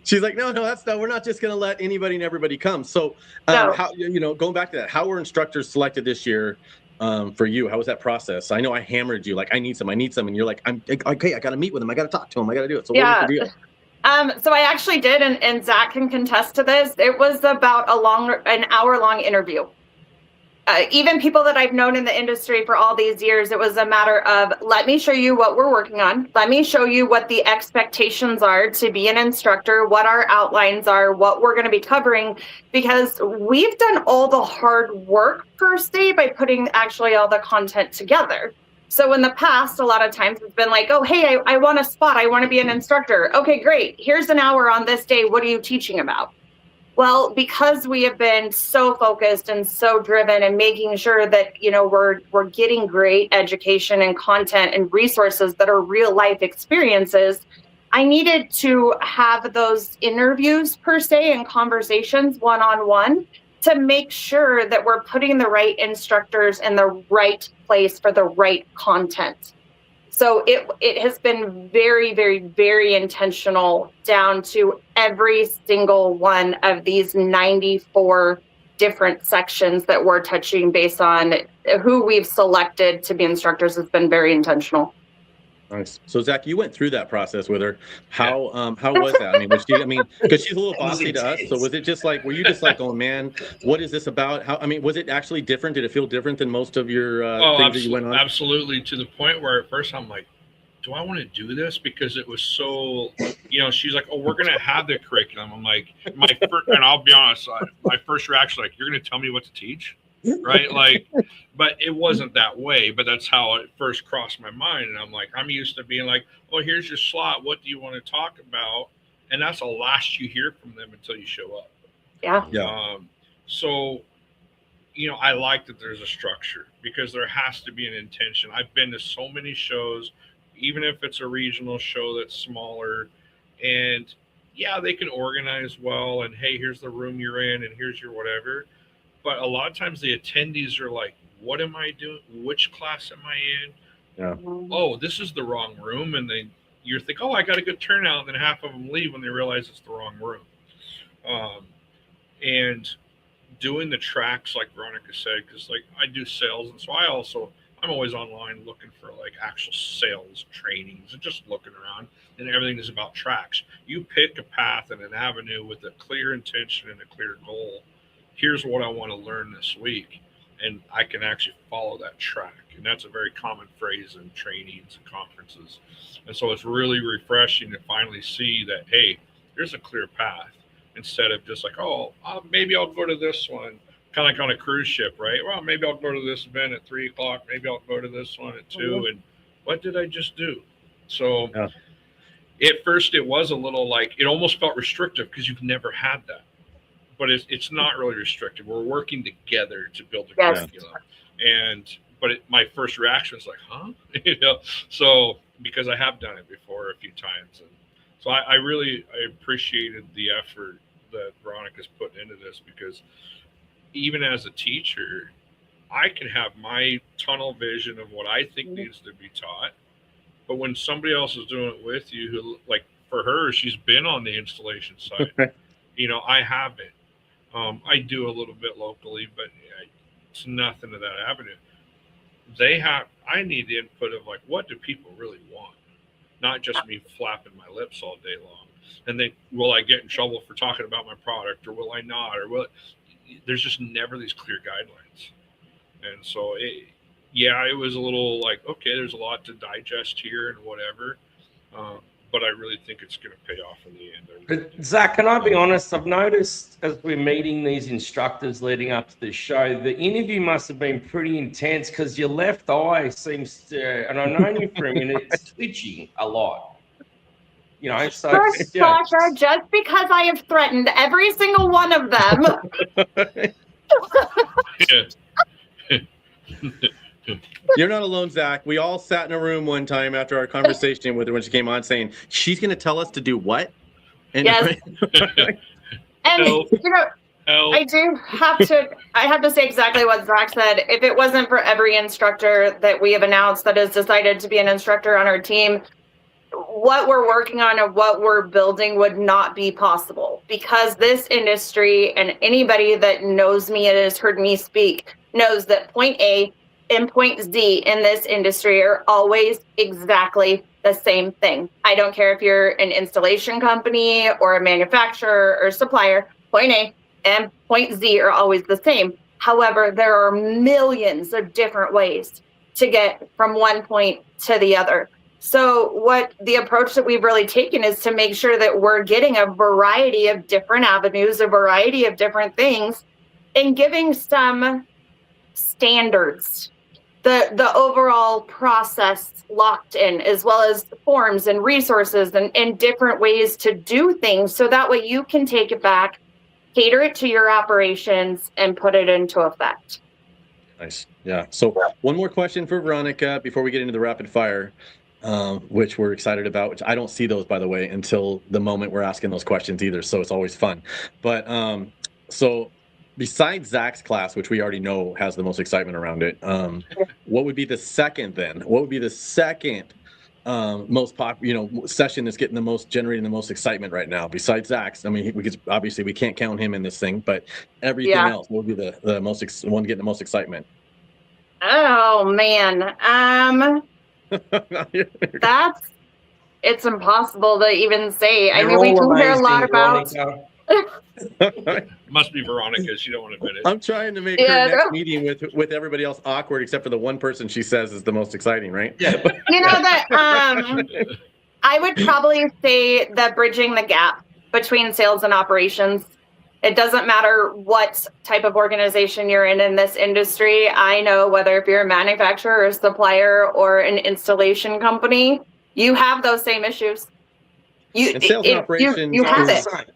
Speaker 2: She's like, no, that's not. We're not just going to let anybody and everybody come. So,
Speaker 1: No.
Speaker 2: how going back to that, how were instructors selected this year for you? How was that process? I know I hammered you like, I need some, and you're like, I'm okay. I got to meet with them. I got to talk to them. I got to do it. So, what was the deal?
Speaker 1: So I actually did, and Zach can contest to this. It was about an hour-long interview. Even people that I've known in the industry for all these years, it was a matter of, let me show you what we're working on. Let me show you what the expectations are to be an instructor, what our outlines are, what we're going to be covering, because we've done all the hard work per se by putting actually all the content together. So in the past, a lot of times it's been like, oh, hey, I want a spot. I want to be an instructor. Okay, great. Here's an hour on this day. What are you teaching about? Well, because we have been so focused and so driven and making sure that, we're getting great education and content and resources that are real life experiences, I needed to have those interviews per se and conversations one-on-one to make sure that we're putting the right instructors in the right place for the right content. So it has been very, very, very intentional down to every single one of these 94 different sections that we're touching based on who we've selected to be instructors has been very intentional.
Speaker 2: Nice. So Zach, you went through that process with her. How was that? I mean, because she's a little bossy to us. So was it just like, were you just like, oh man, what is this about? Was it actually different? Did it feel different than most of your things that you went on?
Speaker 3: Absolutely. To the point where at first I'm like, do I want to do this? Because it was so, she's like, oh, we're going to have the curriculum. I'm like, and I'll be honest, my first reaction, like, you're going to tell me what to teach? Right? Like, but it wasn't that way, but that's how it first crossed my mind. And I'm like, I'm used to being like, oh, here's your slot. What do you want to talk about? And that's the last you hear from them until you show up.
Speaker 1: Yeah.
Speaker 3: So, I like that there's a structure because there has to be an intention. I've been to so many shows, even if it's a regional show that's smaller, and yeah, they can organize well. And hey, here's the room you're in, and here's your whatever. But a lot of times the attendees are like, what am I doing? Which class am I in?
Speaker 2: Yeah.
Speaker 3: Oh, this is the wrong room. And then you think, oh, I got a good turnout. And then half of them leave when they realize it's the wrong room. And doing the tracks, like Veronica said, because like I do sales. And so I'm always online looking for like actual sales trainings and just looking around, and everything is about tracks. You pick a path and an avenue with a clear intention and a clear goal. Here's what I want to learn this week, and I can actually follow that track. And that's a very common phrase in trainings and conferences. And so it's really refreshing to finally see that, hey, there's a clear path instead of just like, oh, maybe I'll go to this one, kind of like on a cruise ship, right? Well, maybe I'll go to this event at 3:00. Maybe I'll go to this one at 2. Mm-hmm. And what did I just do? So at first it was a little like, it almost felt restrictive because you've never had that. But it's not really restrictive. We're working together to build a curriculum. But my first reaction was like, huh? So because I have done it before a few times. And so I appreciated the effort that Veronica's put into this, because even as a teacher, I can have my tunnel vision of what I think needs to be taught. But when somebody else is doing it with you, who, like for her, she's been on the installation side. I haven't. I do a little bit locally, but it's nothing to that avenue. I need the input of like, what do people really want? Not just me flapping my lips all day long. And then will I get in trouble for talking about my product, or will I not? Or there's just never these clear guidelines. And so it was a little like, okay, there's a lot to digest here and whatever. but I really think it's going to pay off in the end.
Speaker 4: But Zach, can I be honest? I've noticed as we're meeting these instructors leading up to the show, the interview must have been pretty intense because your left eye seems to, and I've known you for a minute, it's twitching a lot. You know, so
Speaker 1: First,
Speaker 4: yeah.
Speaker 1: Sasha, just because I have threatened every single one of them.
Speaker 3: Yeah.
Speaker 2: You're not alone, Zach. We all sat in a room one time after our conversation with her when she came on saying, she's going to tell us to do what? And
Speaker 1: Yes. And,
Speaker 3: Help.
Speaker 1: you know,
Speaker 3: Help.
Speaker 1: I have to say exactly what Zach said. If it wasn't for every instructor that we have announced that has decided to be an instructor on our team, what we're working on and what we're building would not be possible, because this industry, and anybody that knows me and has heard me speak knows that point A and point Z in this industry are always exactly the same thing. I don't care if you're an installation company or a manufacturer or supplier, point A and point Z are always the same. However, there are millions of different ways to get from one point to the other. So what the approach that we've really taken is to make sure that we're getting a variety of different avenues, a variety of different things, and giving some standards, the overall process locked in, as well as forms and resources and different ways to do things, so that way you can take it back, cater it to your operations, and put it into effect.
Speaker 2: Nice. Yeah. So one more question for Veronica before we get into the rapid fire, which we're excited about, which I don't see those, by the way, until the moment we're asking those questions either. So it's always fun. But so besides Zach's class, which we already know has the most excitement around it, what would be the second then? What would be the second most session that's getting the most, generating the most excitement right now besides Zach's? I mean, we can't count him in this thing, but everything else, what would be the most one getting the most excitement?
Speaker 1: Oh man, it's impossible to even say. I mean, we can hear a lot about.
Speaker 3: Must be Veronica. She don't want to admit it.
Speaker 2: I'm trying to make her next meeting with everybody else awkward, except for the one person she says is the most exciting, right?
Speaker 4: Yeah.
Speaker 1: You know that I would probably say that bridging the gap between sales and operations. It doesn't matter what type of organization you're in this industry. I know whether if you're a manufacturer or a supplier or an installation company, you have those same issues. You have it.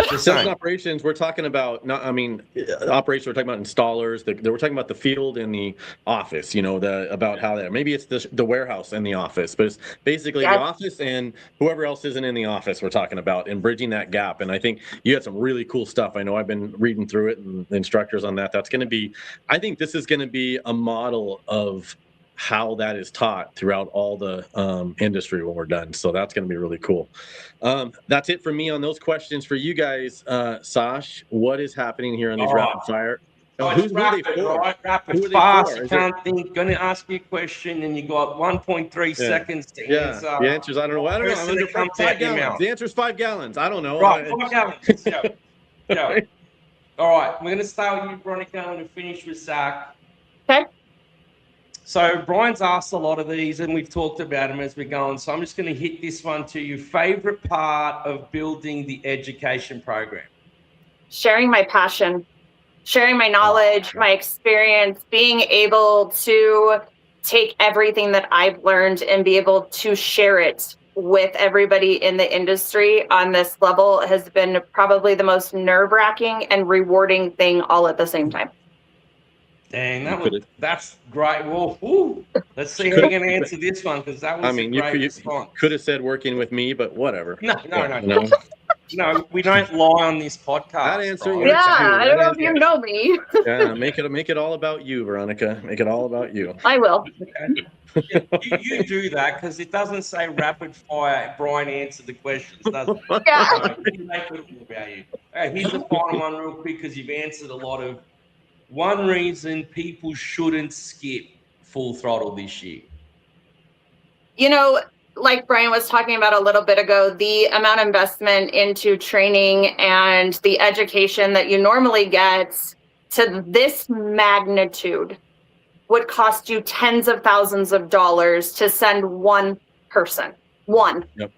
Speaker 2: Sales and operations, we're talking about operations. We're talking about installers. We're talking about the field and the office. About how that maybe it's the warehouse and the office, but it's basically the office and whoever else isn't in the office. We're talking about and bridging that gap. And I think you had some really cool stuff. I know I've been reading through it and the instructors on that. That's going to be. I think this is going to be a model of how that is taught throughout all the industry when we're done. So that's going to be really cool. That's it for me on those questions. For you guys, Sash, what is happening here on these rapid fire?
Speaker 4: Who's rapid fast. You can't think. Going to ask you a question, and you got 1.3 seconds to answer.
Speaker 2: The answer's I don't know. I'm under 5 gallons. The answer's 5 gallons. I don't know.
Speaker 4: Right, 5 gallons. Yeah. All right, we're going to start with you, Veronica, and we'll finish with Zach.
Speaker 1: Okay.
Speaker 4: So Brian's asked a lot of these, and we've talked about them as we're going. So I'm just going to hit this one to you. Favorite part of building the education program?
Speaker 1: Sharing my passion, sharing my knowledge, my experience, being able to take everything that I've learned and be able to share it with everybody in the industry on this level has been probably the most nerve-wracking and rewarding thing all at the same time.
Speaker 4: Dang, that's great. Well, let's see how you're going to answer this one, because that was a great response.
Speaker 2: Could have said working with me, but whatever.
Speaker 4: No. No, we don't lie on this podcast.
Speaker 2: That answer.
Speaker 4: Right?
Speaker 1: I don't know if you know me.
Speaker 2: Yeah, make it all about you, Veronica. Make it all about you.
Speaker 1: I will.
Speaker 4: Okay. You do that, because it doesn't say rapid fire. Brian answered the questions, does it?
Speaker 1: Yeah.
Speaker 4: So you make it all about you. Okay, here's the final one, real quick, because you've answered a lot of. One reason people shouldn't skip Full Throttle this year.
Speaker 1: Like Brian was talking about a little bit ago, the amount of investment into training and the education that you normally get to this magnitude would cost you tens of thousands of dollars to send one person. One.
Speaker 2: Yep.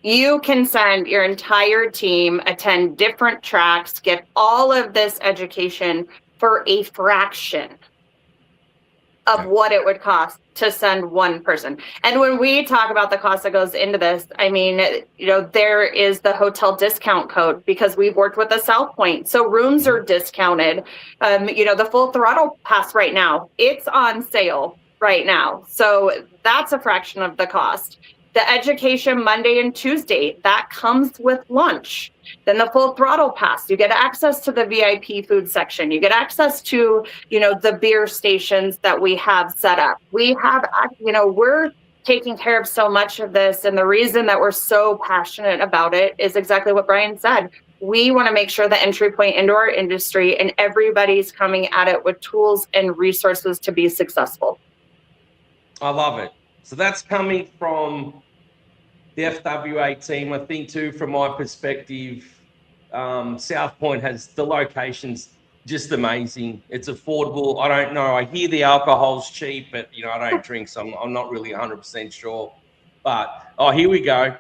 Speaker 1: You can send your entire team, attend different tracks, get all of this education for a fraction of what it would cost to send one person. And when we talk about the cost that goes into this, I mean, there is the hotel discount code because we've worked with the South Point. So rooms are discounted. The full throttle pass right now, it's on sale right now. So that's a fraction of the cost. The education Monday and Tuesday, that comes with lunch. Then the full throttle pass, you get access to the VIP food section. You get access to, the beer stations that we have set up. We have, we're taking care of so much of this. And the reason that we're so passionate about it is exactly what Brian said. We want to make sure the entry point into our industry and everybody's coming at it with tools and resources to be successful.
Speaker 4: I love it. So that's coming from the FWA team. I think too, from my perspective, South Point has the locations just amazing. It's affordable. I don't know. I hear the alcohol's cheap, but I don't drink, so I'm not really 100% sure. But here we go.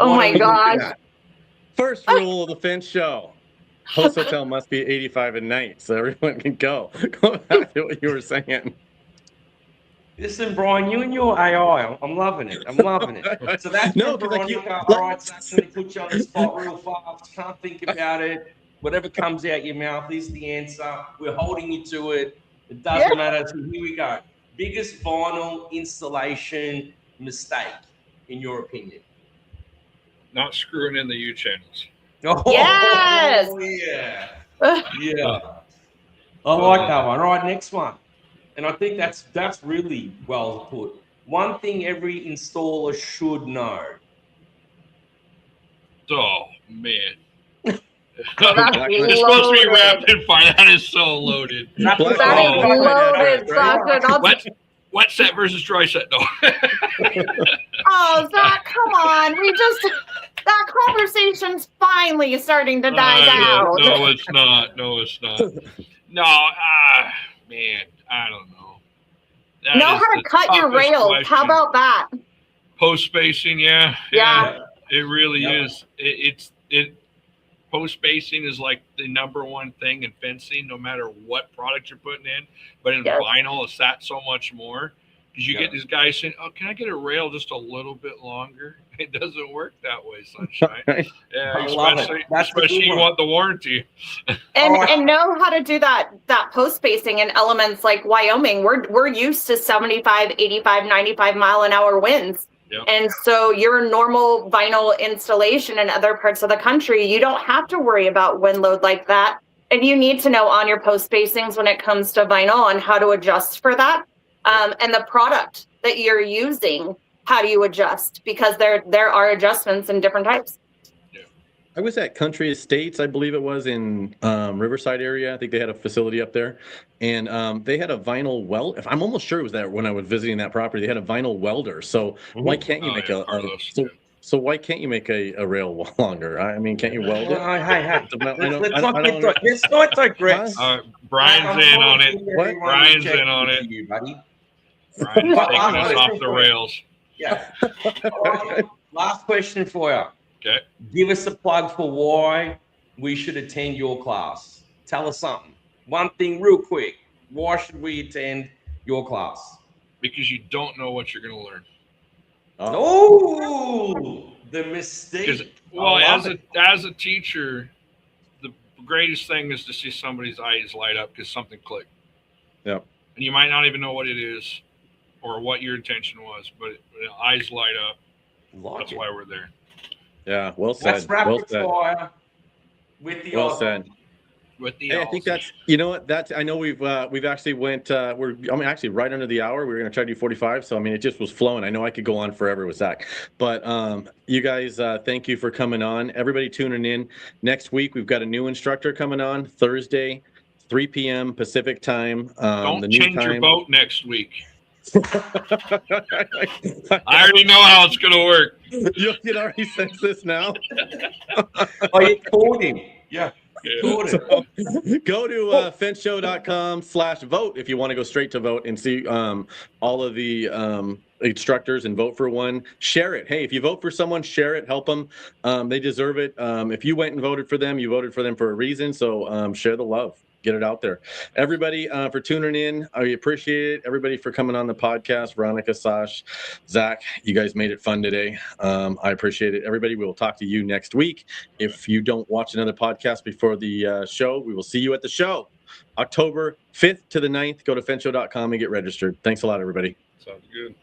Speaker 1: Oh my gosh.
Speaker 2: First rule of the Fence Show. Host hotel must be 85 a night, so everyone can go. Go back to what you were saying.
Speaker 4: Listen, Brian, you and your AI, I'm loving it. I'm loving it. So that's
Speaker 2: No,
Speaker 4: from
Speaker 2: 'cause, like,
Speaker 4: Veronica. All right, so that's going to put you on the spot real fast. Can't think about it. Whatever comes out your mouth is the answer. We're holding you to it. It doesn't matter. So here we go. Biggest vinyl installation mistake, in your opinion?
Speaker 3: Not screwing in the U channels.
Speaker 4: Oh,
Speaker 1: Yes!
Speaker 4: yeah. Yeah. I like that one. All right, next one. And I think that's really well put. One thing every installer should know.
Speaker 3: Oh, man.
Speaker 1: That's
Speaker 3: It's supposed to be
Speaker 1: loaded.
Speaker 3: rapid fire. That is so loaded.
Speaker 1: That is loaded, Sasha.
Speaker 3: Wet set versus dry set, though.
Speaker 1: Oh, Zach, come on. That conversation's finally starting to die down.
Speaker 3: No, it's not. No, man, I don't know.
Speaker 1: Know how to cut your rails.
Speaker 3: Question.
Speaker 1: How about that?
Speaker 3: Post spacing, yeah. It really is. Post spacing is like the number one thing in fencing, no matter what product you're putting in. But in vinyl, it's that so much more. Because you get these guys saying, "Oh, can I get a rail just a little bit longer?" It doesn't work that way, Sunshine. Yeah, especially you want the warranty.
Speaker 1: And know how to do that post spacing in elements like Wyoming. We're used to 75, 85, 95 mile an hour winds. Yep. And so your normal vinyl installation in other parts of the country, you don't have to worry about wind load like that. And you need to know on your post spacings when it comes to vinyl and how to adjust for that. And the product that you're using, how do you adjust? Because there are adjustments in different types.
Speaker 2: I was at Country Estates, I believe it was in Riverside area. I think they had a facility up there, and they had a vinyl weld. I'm almost sure it was that when I was visiting that property, they had a vinyl welder. So why can't you make So why can't you make a rail longer? I mean, can't you weld it?
Speaker 4: Hey. Let's not digress.
Speaker 3: Brian's in on it.
Speaker 4: What?
Speaker 3: Brian's in on it.
Speaker 4: You, buddy.
Speaker 3: Brian's taking us off the rails.
Speaker 4: Yeah. Right. Last question for you.
Speaker 3: Okay.
Speaker 4: Give us a plug for why we should attend your class. Tell us something. One thing real quick. Why should we attend your class?
Speaker 3: Because you don't know what you're going to learn.
Speaker 4: Oh, the mistake.
Speaker 3: Well, as a teacher, the greatest thing is to see somebody's eyes light up because something clicked.
Speaker 2: Yep.
Speaker 3: And you might not even know what it is or what your intention was, but eyes light up. That's why we're there.
Speaker 2: Yeah, well said.
Speaker 4: That's rapid fire with the
Speaker 2: well said.
Speaker 3: With the
Speaker 2: I think that's I know we've actually went actually right under the hour. We were going to try to do 45, so it just was flowing. I know I could go on forever with Zach, but you guys, thank you for coming on. Everybody tuning in. Next week we've got a new instructor coming on Thursday, 3 p.m. Pacific time.
Speaker 3: Don't change your boat next week. I already know how it's going to work.
Speaker 2: You can already sense this now.
Speaker 4: Oh, you called him. Yeah.
Speaker 3: Yeah.
Speaker 4: Caught it.
Speaker 2: So, go to fencshow.com/vote if you want to go straight to vote and see all of the instructors and vote for one. Share it. Hey, if you vote for someone, share it. Help them. They deserve it. If you went and voted for them, you voted for them for a reason. So share the love. Get it out there. Everybody for tuning in. I appreciate it. Everybody for coming on the podcast. Veronica, Sash, Zach, you guys made it fun today. I appreciate it. Everybody, we will talk to you next week. If you don't watch another podcast before the show, we will see you at the show. October 5th to the 9th. Go to fencshow.com and get registered. Thanks a lot, everybody.
Speaker 3: Sounds good.